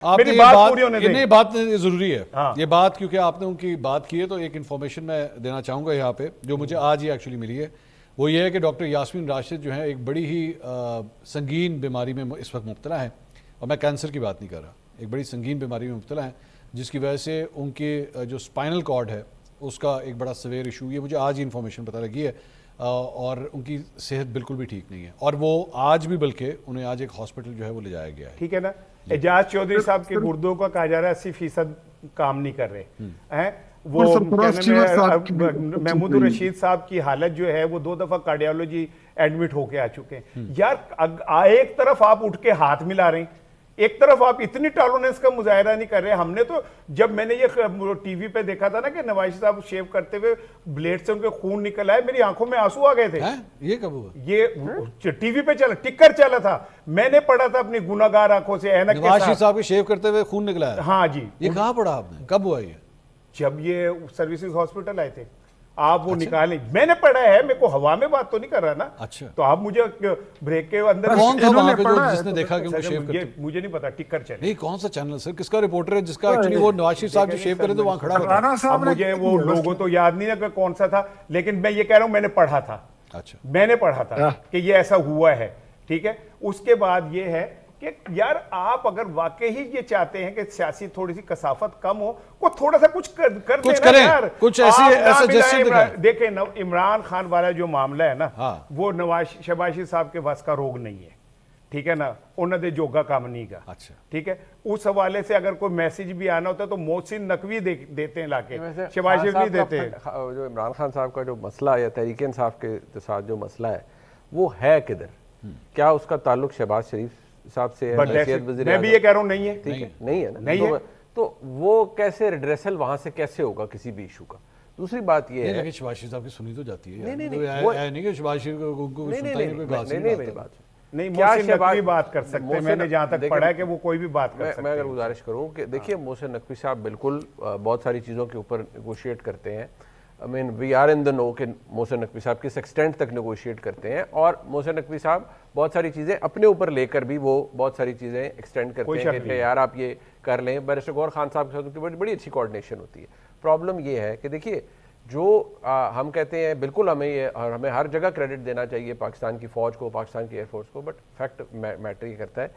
میری بات پوری ہونے دیں. نہیں بات ضروری ہے یہ بات، کیونکہ آپ نے ان کی بات کی ہے تو ایک انفارمیشن میں دینا چاہوں گا یہاں پہ جو مجھے آج ہی ایکچولی ملی ہے. وہ یہ ہے کہ ڈاکٹر یاسمین راشد جو ہیں ایک بڑی ہی سنگین بیماری میں اس وقت مبتلا ہیں، اور میں کینسر کی بات نہیں کر رہا، ایک بڑی سنگین بیماری میں مبتلا ہیں جس کی وجہ سے ان کے جو اسپائنل کارڈ ہے اس کا ایک بڑا سویئر ایشو، یہ مجھے آج ہی انفارمیشن پتہ لگی ہے، اور ان کی صحت بالکل بھی ٹھیک نہیں ہے، اور وہ آج بھی بلکہ انہیں آج ایک ہاسپٹل جو ہے وہ لے جایا گیا ہے. ٹھیک ہے نا. اعجاز چودھری صاحب کے گردوں کا کہا جا رہا ہے 80% کام نہیں کر رہے. وہ محمود الرشید صاحب کی حالت جو ہے وہ 2 دفعہ کارڈیالوجی ایڈمٹ ہو کے آ چکے ہیں. یار ایک طرف آپ اٹھ کے ہاتھ ملا رہے ہیں، ایک طرف آپ اتنی ٹالرنس کا مظاہرہ نہیں کر رہے. ہم نے تو جب میں نے یہ ٹی وی پہ دیکھا تھا نا کہ نواز صاحب شیو کرتے ہوئے بلیڈ سے ان کے خون نکل آئے، میری آنکھوں میں آنسو آ گئے تھے. یہ کب ہوا؟ یہ ٹی وی پہ چلا، ٹکر چلا تھا، میں نے پڑھا تھا اپنی گناہگار آنکھوں سے. نواز شریف صاحب کے شیو کرتے ہوئے خون نکلا ہے؟ ہاں جی. یہ کہاں پڑھا آپ نے؟ کب ہوا یہ؟ جب یہ سروسز ہاسپٹل آئے تھے آپ وہ نکالیں. میں نے پڑھا ہے، میرے کو ہوا میں بات تو نہیں کر رہا نا. اچھا تو آپ مجھے بریک کے اندر کون تھا وہاں پہ جو جس نے دیکھا کہ وہ شیو کرتے؟ مجھے نہیں پتا، ٹکر چلے. نہیں کون سا چینل سر، کس کا رپورٹر ہے جس کا ایکچولی وہ نواز شریف صاحب جو شیو کرے تو وہاں کھڑا ہوتا؟ اب مجھے وہ لوگوں تو یاد نہیں ہے کہ کون سا تھا، لیکن میں یہ کہہ رہا ہوں میں نے پڑھا تھا. اچھا میں نے پڑھا تھا کہ یہ ایسا ہوا ہے. ٹھیک ہے. اس کے بعد یہ ہے کہ یار آپ اگر واقعی یہ چاہتے ہیں کہ سیاسی تھوڑی سی کثافت کم ہو، کو تھوڑا سا کچھ کرتے ہیں یار. کچھ ایسا جیسے دیکھیں عمران خان والا جو معاملہ ہے نا، وہ شہباز شریف صاحب کے بس کا روگ نہیں ہے. ٹھیک ہے نا. انہوں نے جوگا کام نہیں کا. اچھا ٹھیک ہے. اس حوالے سے اگر کوئی میسج بھی آنا ہوتا ہے تو محسن نقوی دیتے ہیں لا کے، شہباز شریف نہیں دیتے. جو عمران خان صاحب کا جو مسئلہ یا تحریک انصاف کے ساتھ جو مسئلہ ہے وہ ہے کدھر؟ کیا اس کا تعلق شہباز شریف صاحب سے ہے؟ میں بھی یہ کہہ رہا ہوں نہیں ہے. نہیں ہے نا. تو وہ کیسے ریڈریسل وہاں سے کیسے ہوگا کسی بھی ایشو کا؟ دوسری بات یہ ہے کہ شہباز شریف صاحب کی سنی تو جاتی ہے. نہیں کہ شہباز شریف کو سنتا ہی نہیں کوئی میری بات نہیں. محسن نقوی بات کر سکتے ہیں، میں نے جہاں تک پڑھا ہے کہ وہ کوئی بھی بات کر سکتے ہیں. میں اگر گزارش کروں کہ دیکھیے محسن نقوی صاحب بالکل بہت ساری چیزوں کے اوپر نیگوشیٹ کرتے ہیں. I mean we are in the know کہ محسن نقوی صاحب کس ایکسٹینٹ تک نیگوشیٹ کرتے ہیں، اور محسن نقوی صاحب بہت ساری چیزیں اپنے اوپر لے کر بھی وہ بہت ساری چیزیں ایکسٹینڈ کرتے ہیں کہ یار آپ یہ کر لیں. بیرسٹر غور خان صاحب کے ساتھ بڑی اچھی کوآرڈینیشن ہوتی ہے. پرابلم یہ ہے کہ دیکھیے جو ہم کہتے ہیں بالکل ہمیں ہر جگہ کریڈٹ دینا چاہیے پاکستان کی فوج کو، پاکستان کی ایئر فورس کو، بٹ فیکٹ میٹر یہ کرتا ہے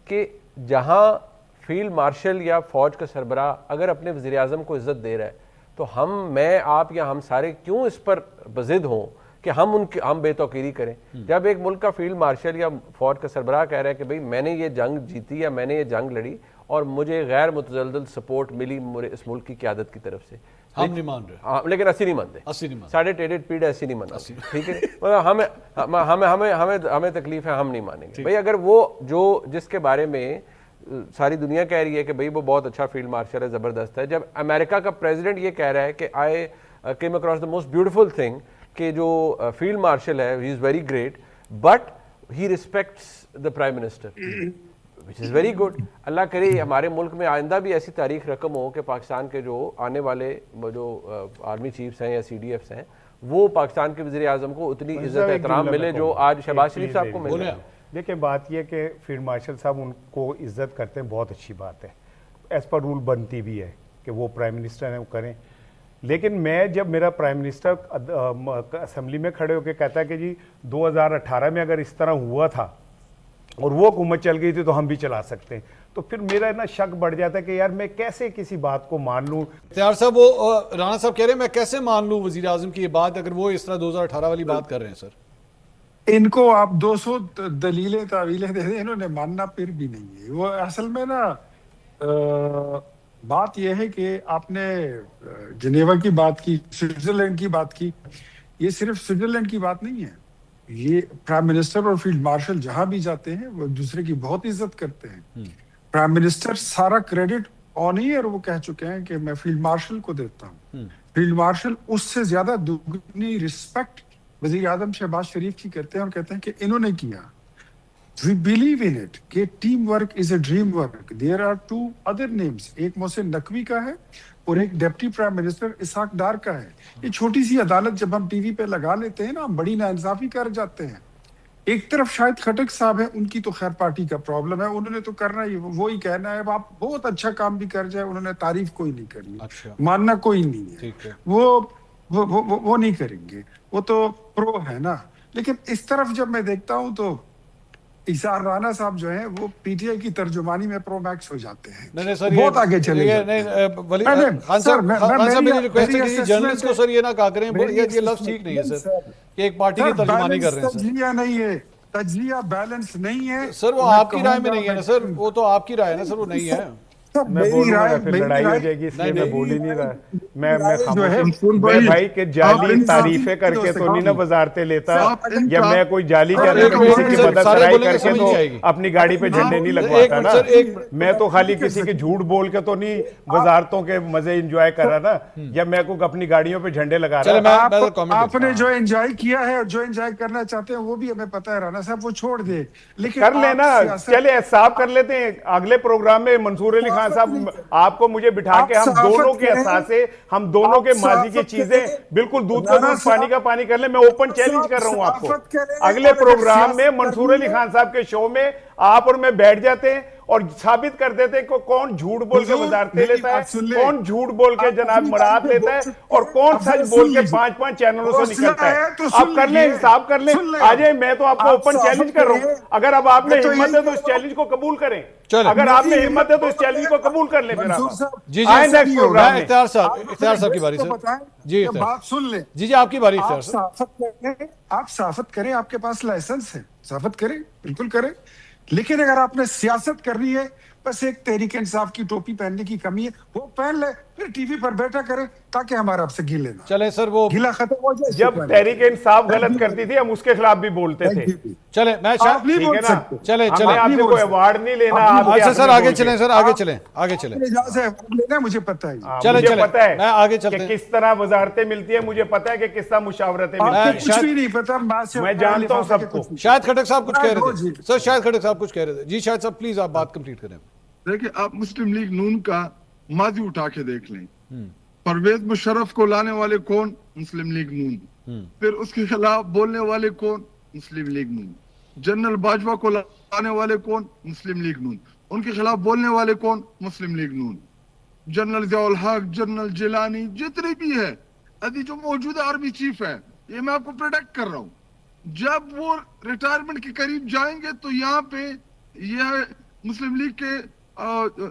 کہ جہاں فیلڈ مارشل یا فوج کا سربراہ اگر اپنے وزیر اعظم کو عزت دے رہا ہے تو میں آپ یا ہم سارے کیوں اس پر بضد ہوں کہ ہم بے توقیری کریں؟ جب ایک ملک کا فیلڈ مارشل یا فوج کا سربراہ کہہ رہا ہے کہ بھئی میں نے یہ جنگ جیتی یا میں نے یہ جنگ لڑی اور مجھے غیر متزلزل سپورٹ ملی اس ملک کی قیادت کی طرف سے، ہم نہیں مان رہے، لیکن اسی نہیں مانتے، ساڑھے ٹیڈٹ پیڑ ایسی نہیں مانتے. ٹھیک ہے. ہمیں تکلیف ہے، ہم نہیں مانیں گے. بھئی اگر وہ جس کے بارے میں ساری دنیا کہہ رہی ہے کہ بھئی وہ بہت اچھا فیلڈ مارشل ہے، زبردست ہے، جب امریکہ کا پریزیڈنٹ یہ کہہ رہا ہے کہ I came across the most beautiful thing کہ جو فیلڈ مارشل ہے he is very great but he respects the prime minister which is very good. اللہ کرے ہمارے ملک میں آئندہ بھی ایسی تاریخ رقم ہو کہ پاکستان کے جو آنے والے جو آرمی چیفز ہیں یا سی ڈی ایفز ہیں وہ پاکستان کے وزیر اعظم کو اتنی عزت احترام ملے جو آج شہباز شریف صاحب کو ملے. دیکھیں بات یہ کہ فیلڈ مارشل صاحب ان کو عزت کرتے ہیں، بہت اچھی بات ہے، ایز پر رول بنتی بھی ہے کہ وہ پرائم منسٹر ہیں وہ کریں. لیکن میں جب میرا پرائم منسٹر اسمبلی میں کھڑے ہو کے کہتا ہے کہ جی 2018 میں اگر اس طرح ہوا تھا اور وہ حکومت چل گئی تھی تو ہم بھی چلا سکتے ہیں، تو پھر میرا نا شک بڑھ جاتا ہے کہ یار میں کیسے کسی بات کو مان لوں. اختیار صاحب وہ رانا صاحب کہہ رہے ہیں میں کیسے مان لوں وزیر اعظم کی یہ بات اگر وہ اس طرح 2018 والی بات کر رہے ہیں؟ سر ان کو آپ 200 دلیلیں تعویلیں دے دیں، انہوں نے ماننا پھر بھی نہیں ہے. وہ اصل میں نا بات یہ ہے کہ آپ نے جنیوا کی بات کی، سوئٹزرلینڈ کی بات کی. یہ صرف سوئٹزرلینڈ کی بات نہیں ہے، یہ پرائم منسٹر اور فیلڈ مارشل جہاں بھی جاتے ہیں وہ دوسرے کی بہت عزت کرتے ہیں. پرائم منسٹر سارا کریڈٹ آن ایئر وہ کہہ چکے ہیں کہ میں فیلڈ مارشل کو دیتا ہوں. فیلڈ مارشل اس سے زیادہ دگنی رسپیکٹ وزیر اعظم شہباز شریف کی کرتے ہیں اور کہتے ہیں کہ انہوں نے کیا. We believe in it کہ team work is a dream work. There are 2 other names، ایک محسن نقوی کا ہے اور ایک deputy prime minister Ishaq Dar کا ہے. یہ چھوٹی سی عدالت جب ہم ٹی وی پہ لگا لیتے ہیں نا ہم بڑی ناانصافی کر جاتے ہیں. ایک طرف شاہد خٹک صاحب ہیں، ان کی تو خیر پارٹی کا پرابلم ہے، انہوں نے تو کرنا ہی وہی کہنا ہے، آپ بہت اچھا کام بھی کر جائے، انہوں نے تعریف کوئی نہیں کرنی، اچھا ماننا کوئی نہیں ہے، ٹھیک ہے وہ نہیں کریں گے، وہ تو پرو ہے نا۔ لیکن اس طرف جب میں دیکھتا ہوں تو اظہار رانا صاحب جو ہیں وہ پی ٹی آئی کی ترجمانی میں پرو میکس ہو جاتے ہیں، نہیں سر، بہت آگے چلے جاتے ہیں۔ خان صاحب میری ریکویسٹ ہے کہ جرنلسٹ کو سر یہ نہ کہا کریں، یہ لفظ ٹھیک نہیں ہے سر کہ ایک پارٹی کی ترجمانی کر رہے ہیں سر۔ تجزیہ نہیں ہے، تجزیہ بیلنس نہیں ہے سر وہ آپ کی رائے میں نہیں ہے نا سر، وہ تو آپ کی رائے ہے نا سر، وہ نہیں ہے۔ میں بولوں گا پھر لڑائی ہو جائے گی، اس لیے میں بول ہی نہیں رہا، میں میں بھائی کہ جعلی تعریفیں کر کے تو نہیں نا وزارتیں لیتا، یا میں کوئی جعلی کہہ کسی کی بدسرائی کر کے تو اپنی گاڑی پہ جھنڈے نہیں لگواتا نا، میں تو خالی کسی کے جھوٹ بول کے تو نہیں وزارتوں کے مزے انجوائے کر رہا نا، یا میں کو اپنی گاڑیوں پہ جھنڈے لگا رہا ہوں۔ آپ نے جو انجوائے کیا ہے اور جو انجوائے کرنا چاہتے ہیں وہ بھی ہمیں پتہ ہے رانا صاحب، وہ چھوڑ دے، لیکن کر لینا، چلے صاف کر لیتے ہیں اگلے پروگرام میں منصور علی خان صاحب آپ کو مجھے بٹھا کے ہم دونوں کے احساسے، ہم دونوں کے ماضی کی چیزیں بالکل دودھ کا دودھ پانی کا پانی کر لیں۔ میں اوپن چیلنج کر رہا ہوں آپ کو، اگلے پروگرام میں منصور علی خان صاحب کے شو میں آپ اور میں بیٹھ جاتے ہیں اور ثابت کر دیتے ہیں کہ کون جھوٹ بول کے وزارتیں لیتا ہے، کون جھوٹ بول کے جناب مراعات لیتا ہے، اور کون سچ بول کے 5 چینلوں سے نکلتا ہے۔ آپ کر لیں، حساب کر لیں، آ جائیں، میں تو آپ کو اوپن چیلنج کر رہا ہوں، اگر اب آپ نے ہمت ہے تو اس چیلنج کو قبول کریں، اگر آپ نے ہمت ہے تو اس چیلنج کو قبول کر لیں۔ پھر آپ جی آئیں نیکسٹ پروگرام میں۔ اختیار صاحب کی باری سر، جی بات سن لیں، جی آپ کی باری اختیار صاحب۔ آپ صافت کریں، آپ کے پاس لائسنس ہے، صافت کریں، بالکل کریں، لیکن اگر آپ نے سیاست کرنی ہے، بس ایک تحریک انصاف کی ٹوپی پہننے کی کمی ہے، وہ پہن لے، پھر ٹی وی پر بیٹھا کرے تاکہ ہمارا آپ سے گلے نہ چلیں سر، وہ گلا ختم ہو جائے۔ جب تحریک انصاف غلط کرتی تھی ہم اس کے خلاف بھی بولتے تھے، چلیں میں آپ نہیں بول سکتے، چلیں ہمیں آپ سے کوئی ایوارڈ نہیں لینا۔ اچھا سر آگے چلیں، سر آگے چلیں، آگے چلیں، اجازت ہے لینا، مجھے پتہ ہے، چلیں مجھے چلیں، پتہ ہے میں آگے چلتے ہیں۔ کہ کس طرح وزارتیں ملتی ہیں، مجھے پتہ ہے کہ کس طرح مشاورتیں ملتی آپ ہیں، کو کچھ بھی نہیں پتا، میں جانتا ہوں سب کو۔ شاہد خٹک صاحب کچھ کہہ رہے تھے سر، شاہد خٹک صاحب کچھ کہہ رہے تھے، جی شاہد صاحب پلیز آپ بات کمپلیٹ کریں۔ دیکھیں آپ مسلم لیگ نون کا ماضی اٹھا کے دیکھ لیں، پرویز مشرف کو لانے والے کون؟ مسلم لیگ نون، پھر اس کے خلاف بولنے والے کون؟ مسلم لیگ نون، جنرل باجوہ کو لانے والے کون؟ مسلم لیگ نون، ان کے خلاف بولنے والے کون؟ مسلم لیگ نون، جنرل ضیاء الحق، جنرل جیلانی، جتنے بھی ہے ابھی جو موجودہ آرمی چیف ہے، یہ میں آپ کو پریڈکٹ کر رہا ہوں، جب وہ ریٹائرمنٹ کے قریب جائیں گے تو یہاں پہ یہ مسلم لیگ کے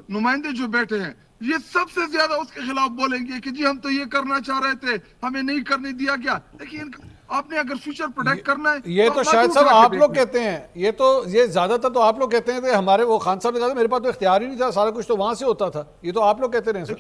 نمائندے جو بیٹھے ہیں یہ سب سے زیادہ اس کے خلاف بولیں گے کہ جی ہم تو یہ کرنا چاہ رہے تھے، ہمیں نہیں کرنے دیا گیا۔ لیکن آپ نے اگر فیوچر پروٹیکٹ کرنا ہے، یہ تو شاید صاحب آپ لوگ کہتے ہیں، یہ زیادہ تر تو آپ لوگ کہتے ہیں کہ ہمارے وہ خان صاحب نے کہا تھا میرے پاس تو اختیار ہی نہیں تھا، سارا کچھ تو وہاں سے ہوتا تھا، یہ تو آپ لوگ کہتے رہے ہیں سر۔